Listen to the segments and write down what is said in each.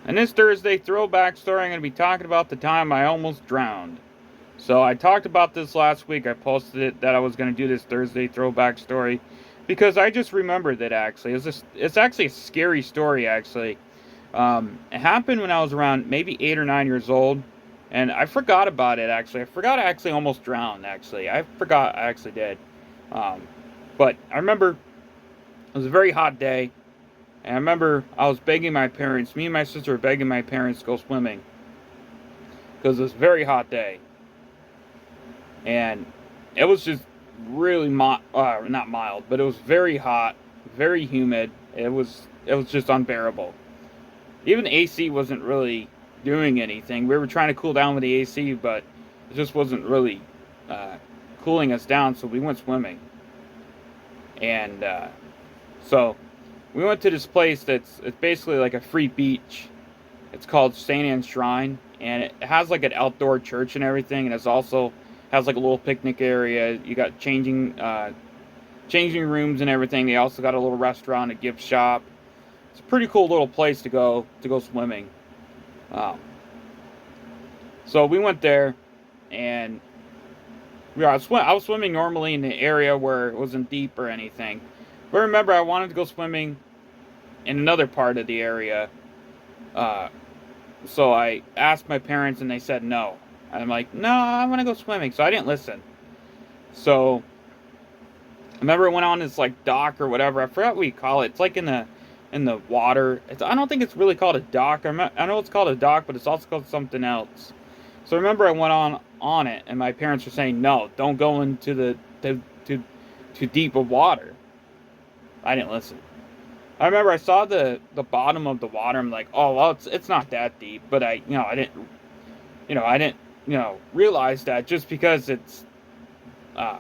In this Thursday Throwback Story, I'm going to be talking about the time I almost drowned. So I talked about this last week. I posted it that I was going to do this Thursday Throwback Story because I just remembered it actually. It's actually a scary story actually. It happened when I was around maybe 8 or 9 years old, and I forgot about it actually. I forgot I actually almost drowned actually. I forgot I actually did. Um, but I remember it was a very hot day, and I remember I was begging my parents. Me and my sister were begging my parents to go swimming because it was a very hot day, and it was just really not mild, but it was very hot, very humid. It was just unbearable. Even the AC wasn't really doing anything. We were trying to cool down with the AC, but it just wasn't really uh, cooling us down. So we went swimming, and so we went to this place it's basically like a free beach. It's called St. Anne's Shrine, and it has like an outdoor church and everything, and it's also has like a little picnic area. You got changing rooms and everything. They also got a little restaurant, a gift shop. It's a pretty cool little place to go swimming. Um, so we went there, and I was swimming normally in the area where it wasn't deep or anything. But remember, I wanted to go swimming in another part of the area. Uh, so I asked my parents, and they said no. And I'm like, no, I want to go swimming. So I didn't listen. So I remember it went on this like dock or whatever. I forgot what you call it. It's like in the water. I don't think it's really called a dock. I know it's called a dock, but it's also called something else. So I remember I went on it, and my parents were saying, no, don't go into the too deep of water. I didn't listen. I remember I saw the bottom of the water. I'm like, oh well, it's not that deep. But I didn't realize that just because uh,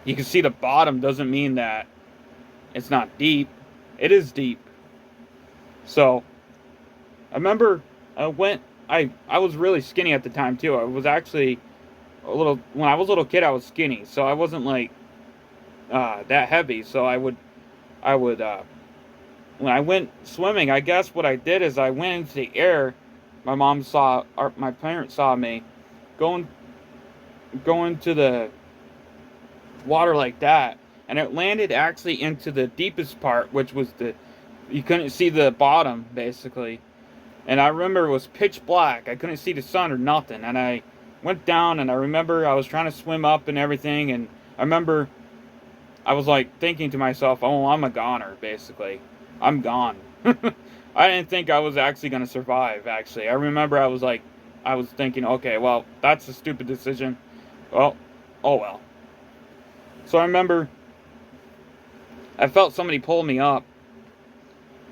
you can see the bottom doesn't mean that it's not deep. It is deep. So I remember I went. I was really skinny at the time too. I was actually when I was a little kid. I was skinny, so I wasn't like that heavy. So I would when I went swimming, I guess what I did is I went into the air. My parents saw me going going to the water like that, and it landed actually into the deepest part, which was you couldn't see the bottom basically. And I remember it was pitch black. I couldn't see the sun or nothing. And I went down, and I remember I was trying to swim up and everything. And I remember I was like thinking to myself, oh, I'm a goner, basically. I'm gone. I didn't think I was actually going to survive, actually. I remember I was thinking, okay, well, that's a stupid decision. Well, oh well. So I remember I felt somebody pull me up.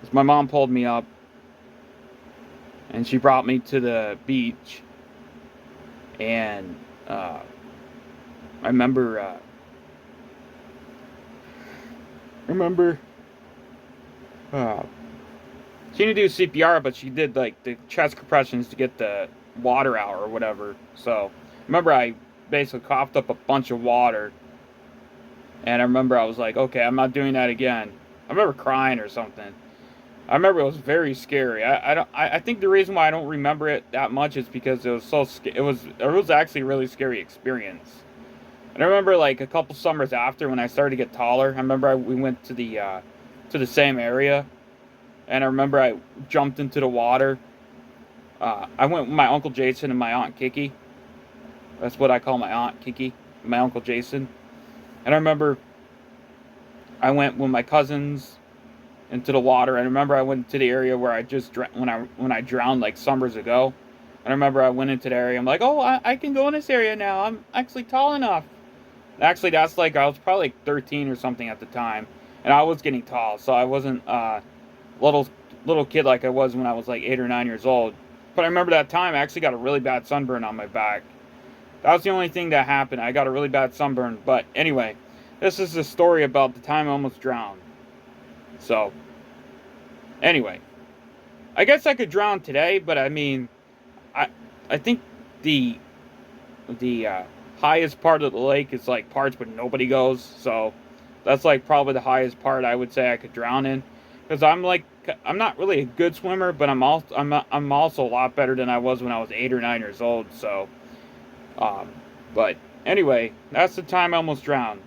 'Cause my mom pulled me up, and she brought me to the beach. And I remember, remember, uh, she didn't do CPR, but she did like the chest compressions to get the water out or whatever. So remember, I basically coughed up a bunch of water, and I remember I was like, okay, I'm not doing that again. I remember crying or something. I remember it was very scary. I think the reason why I don't remember it that much is because it was actually a really scary experience. And I remember like a couple summers after when I started to get taller, I remember we went to the same area, and I remember I jumped into the water. I went with my uncle Jason and my aunt Kiki. That's what I call my aunt Kiki, my uncle Jason. And I remember I went with my cousins into the water. I remember I went to the area where I just when I drowned like summers ago. And I remember I went into the area. I'm like, oh, I can go in this area now. I'm actually tall enough. Actually, that's like I was probably like 13 or something at the time, and I was getting tall, so I wasn't little little kid like I was when I was like 8 or 9 years old. But I remember that time I actually got a really bad sunburn on my back. That was the only thing that happened. I got a really bad sunburn. But anyway, this is a story about the time I almost drowned. So, anyway, I guess I could drown today, but I mean, I I think the the highest part of the lake is like parts where nobody goes. So that's like probably the highest part I would say I could drown in. because I'm not really a good swimmer, but I'm also a lot better than I was when I was 8 or 9 years old. So, um, but anyway, that's the time I almost drowned.